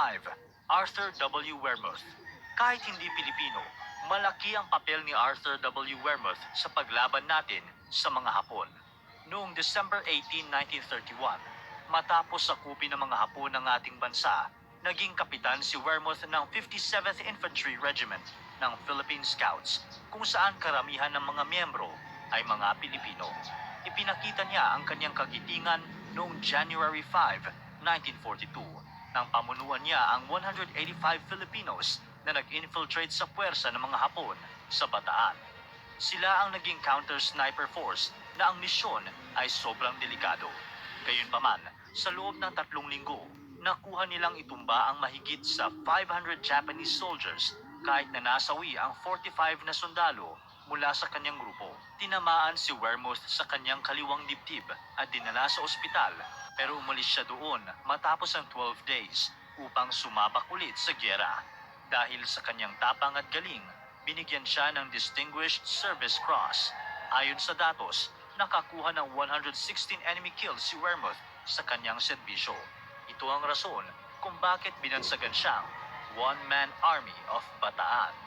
5. Arthur W. Wehrmuth. Kahit hindi Pilipino, malaki ang papel ni Arthur W. Wehrmuth sa paglaban natin sa mga Hapon. Noong December 18, 1931, matapos sakupin ng mga Hapon ng ating bansa, naging kapitan si Wehrmuth ng 57th Infantry Regiment ng Philippine Scouts, kung saan karamihan ng mga miyembro ay mga Pilipino. Ipinakita niya ang kanyang kagitingan noong January 5, 1942, nang pamunuan niya ang 185 Filipinos na nag-infiltrate sa puwersa ng mga Hapon sa Bataan. Sila ang naging counter-sniper force na ang misyon ay sobrang delikado. Gayunpaman, sa loob ng 3 linggo, nakuha nilang itumba ang mahigit sa 500 Japanese soldiers kahit na nasawi ang 45 na sundalo mula sa kanyang grupo. Tinamaan si Wehrmuth sa kanyang kaliwang dibdib at dinala sa ospital, pero umalis siya doon matapos ang 12 days upang sumabak ulit sa gyera. Dahil sa kanyang tapang at galing, binigyan siya ng Distinguished Service Cross. Ayon sa datos, nakakuha ng 116 enemy kills si Wehrmuth sa kanyang serbisyo. Ito ang rason kung bakit binansagan siyang One-Man Army of Bataan.